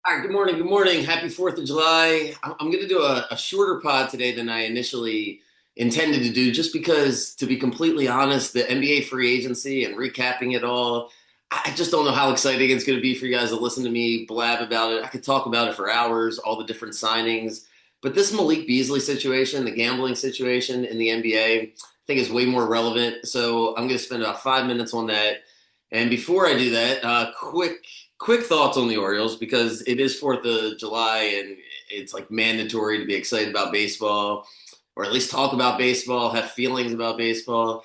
All right, good morning. Good morning. Happy 4th of July. I'm going to do a shorter pod today than I initially intended to do, just because, to be completely honest, the NBA free agency and recapping it all, I just don't know how exciting it's going to be for you guys to listen to me blab about it. I could talk about it for hours, all the different signings. But this Malik Beasley situation, the gambling situation in the NBA, I think is way more relevant. So I'm going to spend about 5 minutes on that. And before I do that, quick thoughts on the Orioles, because it is 4th of July and it's like mandatory to be excited about baseball, or at least talk about baseball, have feelings about baseball.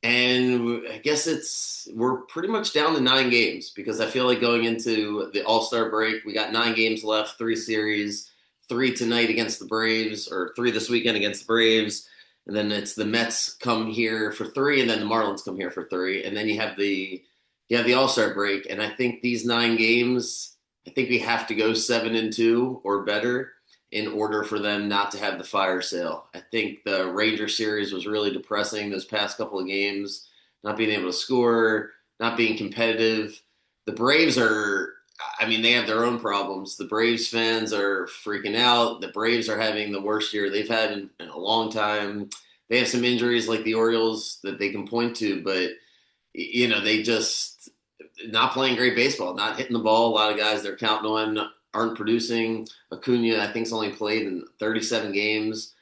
And I guess we're pretty much down to 9 games, because I feel like going into the All-Star break, we got 9 games left, 3 series, 3 tonight against the Braves, or 3 this weekend against the Braves. And then it's the Mets come here for 3, and then the Marlins come here for 3. And then you have the All-Star break, and I think these 9 games, I think we have to go 7-2 or better in order for them not to have the fire sale. I think the Ranger series was really depressing those past couple of games, not being able to score, not being competitive. The Braves are, I mean, they have their own problems. The Braves fans are freaking out. The Braves are having the worst year they've had in a long time. They have some injuries like the Orioles that they can point to, but they just not playing great baseball, not hitting the ball. A lot of guys they're counting on aren't producing. Acuna, I think, has only played in 37 games.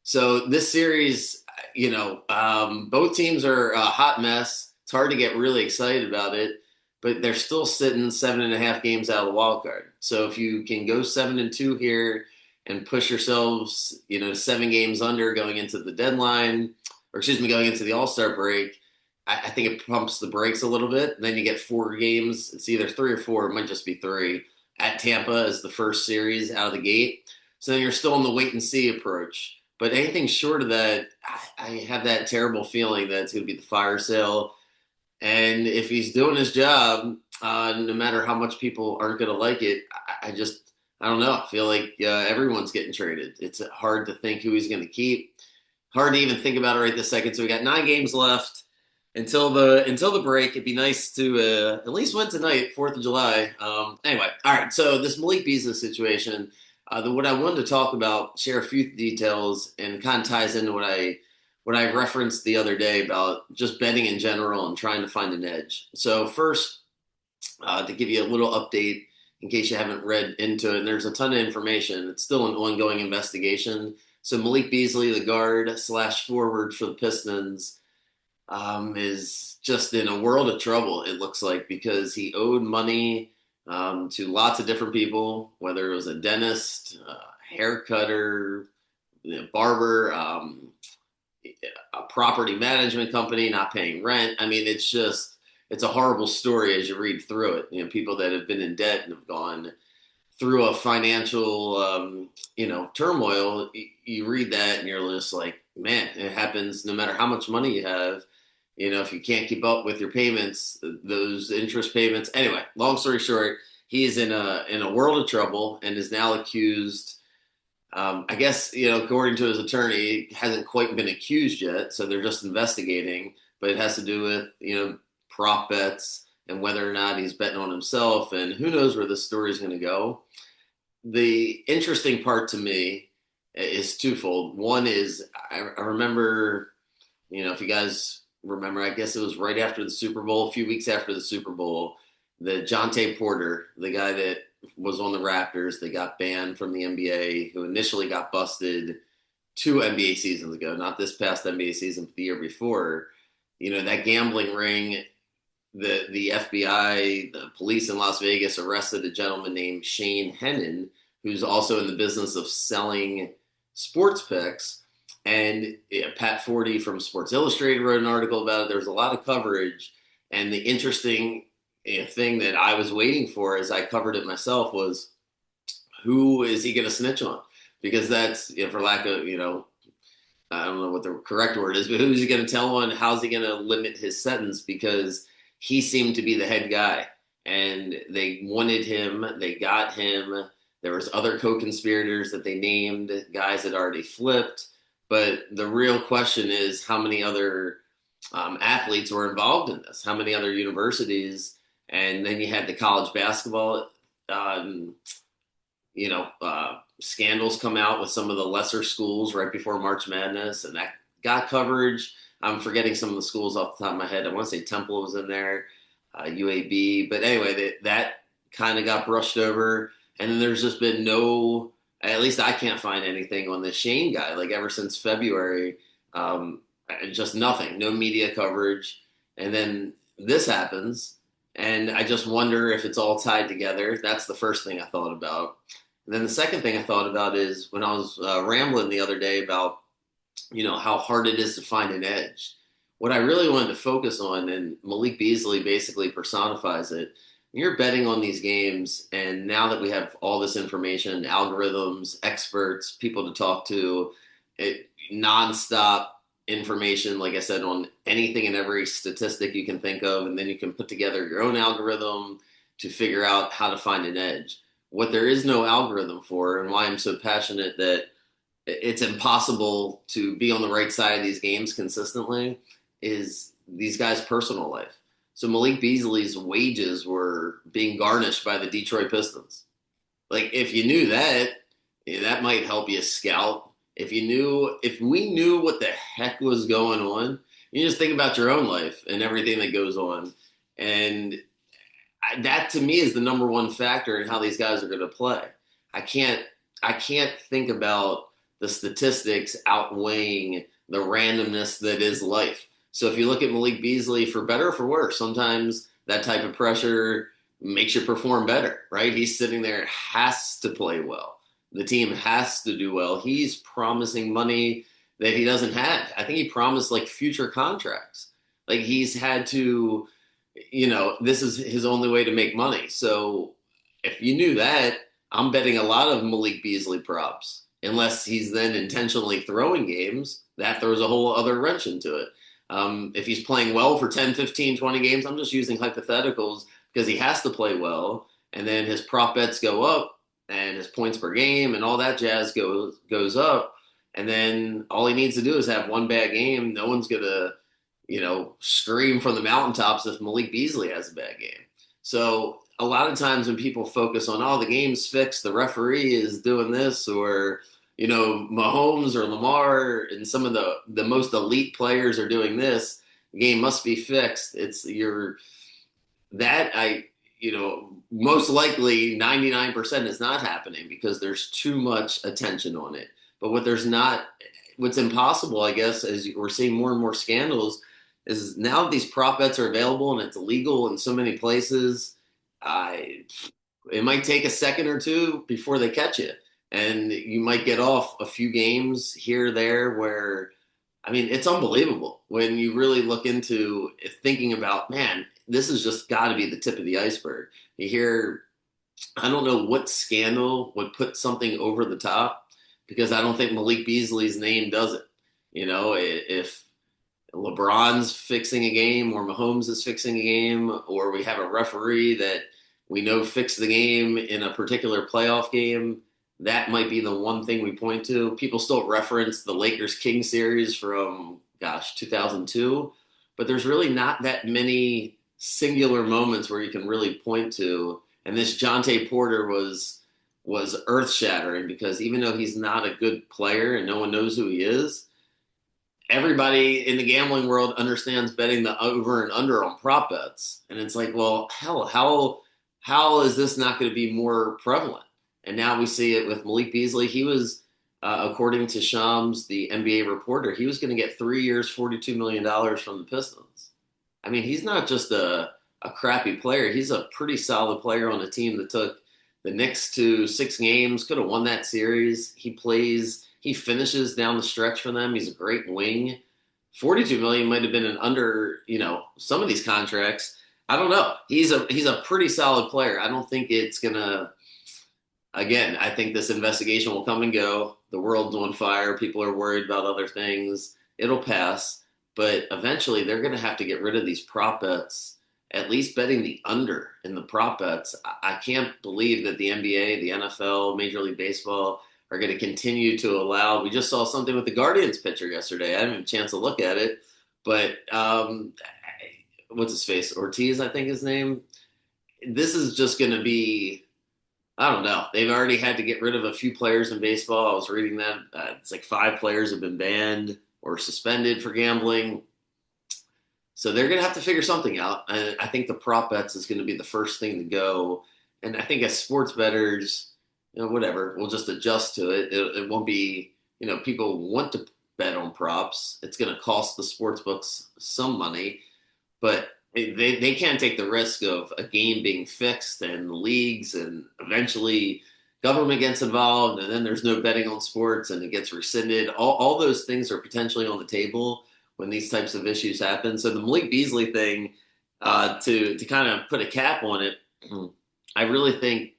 So this series, both teams are a hot mess. It's hard to get really excited about it, but they're still sitting 7.5 games out of the wild card. So if you can go 7-2 here and push yourselves, 7 games under going into the deadline, or excuse me, going into the All-Star break, I think it pumps the brakes a little bit. And then you get 4 games. It's either 3 or 4. It might just be 3 at Tampa as the first series out of the gate. So then you're still in the wait and see approach. But anything short of that, I have that terrible feeling that it's going to be the fire sale. And if he's doing his job, no matter how much people aren't going to like it, I don't know. I feel like everyone's getting traded. It's hard to think who he's going to keep. Hard to even think about it right this second. So we got 9 games left until the break. It'd be nice to at least win tonight, 4th of July. Anyway, all right. So this Malik Beasley situation, what I wanted to talk about, share a few details, and kind of ties into what I referenced the other day about just betting in general and trying to find an edge. So first, to give you a little update in case you haven't read into it, and there's a ton of information. It's still an ongoing investigation. So Malik Beasley, the guard slash forward for the Pistons, is just in a world of trouble, it looks like, because he owed money to lots of different people, whether it was a dentist, hair cutter, barber, a property management company not paying rent. I mean, it's a horrible story as you read through it. People that have been in debt and have gone through a financial, turmoil. You read that and you're just like, man, it happens no matter how much money you have. If you can't keep up with your payments, those interest payments. Anyway, long story short, he is in a world of trouble and is now accused. I guess, according to his attorney, hasn't quite been accused yet, so they're just investigating. But it has to do with prop bets and whether or not he's betting on himself, and who knows where this story is going to go. The interesting part to me is twofold. One is I remember, if you guys remember, I guess it was right after the Super Bowl, a few weeks after the Super Bowl, the Jonte Porter, the guy that was on the Raptors that got banned from the NBA, who initially got busted 2 NBA seasons ago, not this past NBA season, but the year before. That gambling ring, the FBI, the police in Las Vegas arrested a gentleman named Shane Hennon, who's also in the business of selling sports picks. And Pat Forty from Sports Illustrated wrote an article about it. There was a lot of coverage. And the interesting thing that I was waiting for as I covered it myself was, who is he going to snitch on? Because that's, for lack of, I don't know what the correct word is, but who's he going to tell on? How's he going to limit his sentence? Because he seemed to be the head guy. And they wanted him. They got him. There was other co-conspirators that they named, guys that already flipped. But the real question is, how many other athletes were involved in this? How many other universities? And then you had the college basketball scandals come out with some of the lesser schools right before March Madness, and that got coverage. I'm forgetting some of the schools off the top of my head. I want to say Temple was in there, UAB, but anyway, that kind of got brushed over. And then there's just been no, at least I can't find anything on the Shane guy, like ever since February. Um, just nothing, no media coverage. And then this happens, and I just wonder if it's all tied together. That's the first thing I thought about. And then the second thing I thought about is when I was rambling the other day about, how hard it is to find an edge. What I really wanted to focus on, and Malik Beasley basically personifies it, you're betting on these games, and now that we have all this information, algorithms, experts, people to talk to, nonstop information, like I said, on anything and every statistic you can think of, and then you can put together your own algorithm to figure out how to find an edge. What there is no algorithm for, and why I'm so passionate that it's impossible to be on the right side of these games consistently, is these guys' personal life. So Malik Beasley's wages were being garnished by the Detroit Pistons. Like, if you knew that, that might help you scout. If we knew what the heck was going on, you just think about your own life and everything that goes on. And that to me is the number one factor in how these guys are going to play. I can't think about the statistics outweighing the randomness that is life. So if you look at Malik Beasley, for better or for worse, sometimes that type of pressure makes you perform better, right? He's sitting there, has to play well. The team has to do well. He's promising money that he doesn't have. I think he promised like future contracts. Like, he's had to, this is his only way to make money. So if you knew that, I'm betting a lot of Malik Beasley props, unless he's then intentionally throwing games. That throws a whole other wrench into it. If he's playing well for 10, 15, 20 games, I'm just using hypotheticals because he has to play well. And then his prop bets go up and his points per game and all that jazz goes up. And then all he needs to do is have one bad game. No one's going to, scream from the mountaintops if Malik Beasley has a bad game. So a lot of times when people focus on, the game's fixed, the referee is doing this, or Mahomes or Lamar and some of the most elite players are doing this, the game must be fixed. Most likely 99% is not happening because there's too much attention on it. But what's impossible, I guess, as we're seeing more and more scandals, is now these prop bets are available and it's illegal in so many places. It might take a second or two before they catch it. And you might get off a few games here or there where, it's unbelievable when you really look into thinking about, man, this has just got to be the tip of the iceberg. You hear, I don't know what scandal would put something over the top, because I don't think Malik Beasley's name does it. If LeBron's fixing a game or Mahomes is fixing a game, or we have a referee that we know fixed the game in a particular playoff game, that might be the one thing we point to. People still reference the Lakers-Kings series from, 2002, but there's really not that many singular moments where you can really point to. And this Jonte Porter was earth-shattering, because even though he's not a good player and no one knows who he is, everybody in the gambling world understands betting the over and under on prop bets. And it's like, well, hell, how is this not going to be more prevalent? And now we see it with Malik Beasley. He was, according to Shams, the NBA reporter, he was going to get 3 years, $42 million from the Pistons. He's not just a crappy player. He's a pretty solid player on a team that took the Knicks to 6 games, could have won that series. He finishes down the stretch for them. He's a great wing. $42 million might have been an under, some of these contracts. I don't know. He's a pretty solid player. I don't think it's going to, again, I think this investigation will come and go. The world's on fire. People are worried about other things. It'll pass. But eventually they're going to have to get rid of these prop bets, at least betting the under in the prop bets. I can't believe that the NBA, the NFL, Major League Baseball are going to continue to allow. We just saw something with the Guardians pitcher yesterday. I didn't have a chance to look at it. But what's his face? Ortiz, I think his name. This is just going to be I don't know. They've already had to get rid of a few players in baseball. I was reading that. It's like five players have been banned or suspended for gambling. So they're going to have to figure something out. I think the prop bets is going to be the first thing to go. And I think as sports bettors, whatever, we'll just adjust to it. It won't be, people want to bet on props. It's going to cost the sports books some money, but they can't take the risk of a game being fixed and leagues and eventually government gets involved and then there's no betting on sports and it gets rescinded. All those things are potentially on the table when these types of issues happen. So the Malik Beasley thing, to kind of put a cap on it, I really think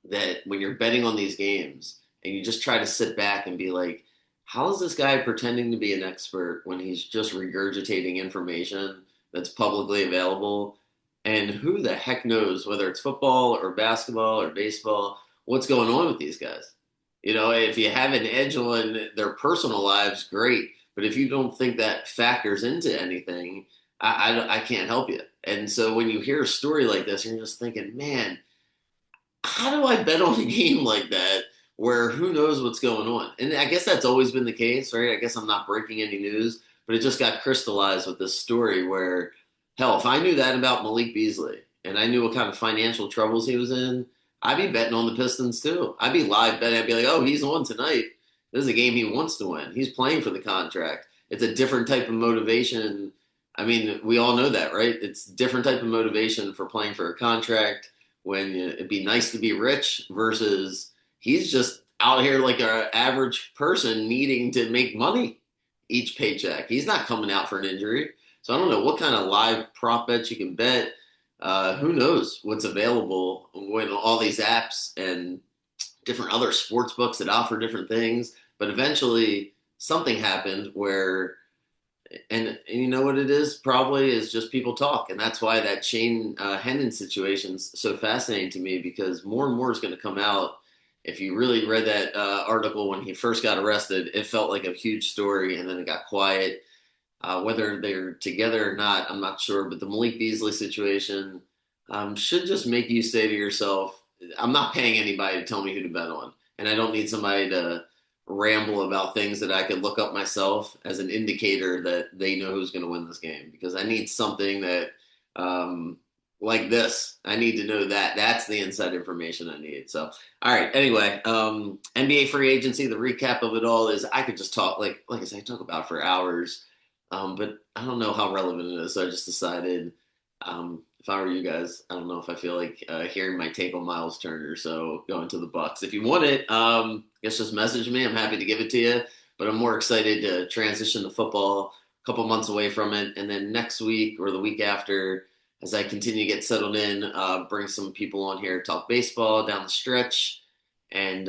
that when you're betting on these games and you just try to sit back and be like, how is this guy pretending to be an expert when he's just regurgitating information that's publicly available? And who the heck knows whether it's football or basketball or baseball, what's going on with these guys? If you have an edge on their personal lives, great. But if you don't think that factors into anything, I can't help you. And so when you hear a story like this, you're just thinking, man, how do I bet on a game like that where who knows what's going on? And I guess that's always been the case, right? I guess I'm not breaking any news, but it just got crystallized with this story where, hell, if I knew that about Malik Beasley and I knew what kind of financial troubles he was in, I'd be betting on the Pistons too. I'd be live betting. I'd be like, oh, he's on tonight. This is a game he wants to win. He's playing for the contract. It's a different type of motivation. I mean, we all know that, right? It's a different type of motivation for playing for a contract when it'd be nice to be rich versus he's just out here like an average person needing to make money each paycheck. He's not coming out for an injury. So I don't know what kind of live prop bets you can bet. Who knows what's available when all these apps and different other sports books that offer different things. But eventually something happened where and you know what it is probably is just people talk, and that's why that Shane Hendon situation's so fascinating to me because more and more is going to come out. If you really read that article when he first got arrested, it felt like a huge story, and then it got quiet. Whether they're together or not, I'm not sure. But the Malik Beasley situation should just make you say to yourself, "I'm not paying anybody to tell me who to bet on, and I don't need somebody to." Ramble about things that I could look up myself as an indicator that they know who's going to win this game because I need something that like this. I need to know that. That's the inside information I need. So, all right. Anyway, NBA free agency. The recap of it all is I could just talk like I say, talk about it for hours, but I don't know how relevant it is. So I just decided if I were you guys, I don't know if I feel like hearing my take on Miles Turner. So going to the Bucks. If you want it, I guess just message me. I'm happy to give it to you. But I'm more excited to transition to football a couple months away from it. And then next week or the week after, as I continue to get settled in, bring some people on here, talk baseball down the stretch. And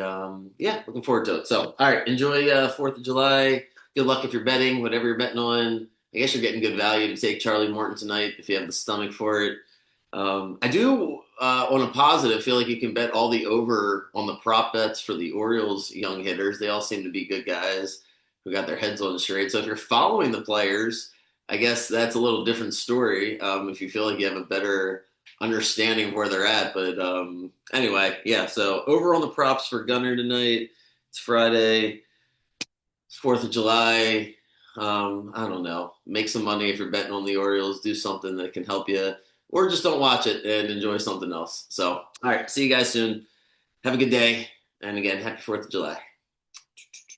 yeah, looking forward to it. So, all right, enjoy 4th of July. Good luck if you're betting, whatever you're betting on. I guess you're getting good value to take Charlie Morton tonight if you have the stomach for it. I do, on a positive, feel like you can bet all the over on the prop bets for the Orioles young hitters. They all seem to be good guys who got their heads on straight. So if you're following the players, I guess that's a little different story if you feel like you have a better understanding of where they're at. But anyway, yeah, so over on the props for Gunner tonight. It's Friday. It's 4th of July. I don't know. Make some money if you're betting on the Orioles. Do something that can help you, or just don't watch it and enjoy something else. So, all right. See you guys soon. Have a good day. And again, happy 4th of July.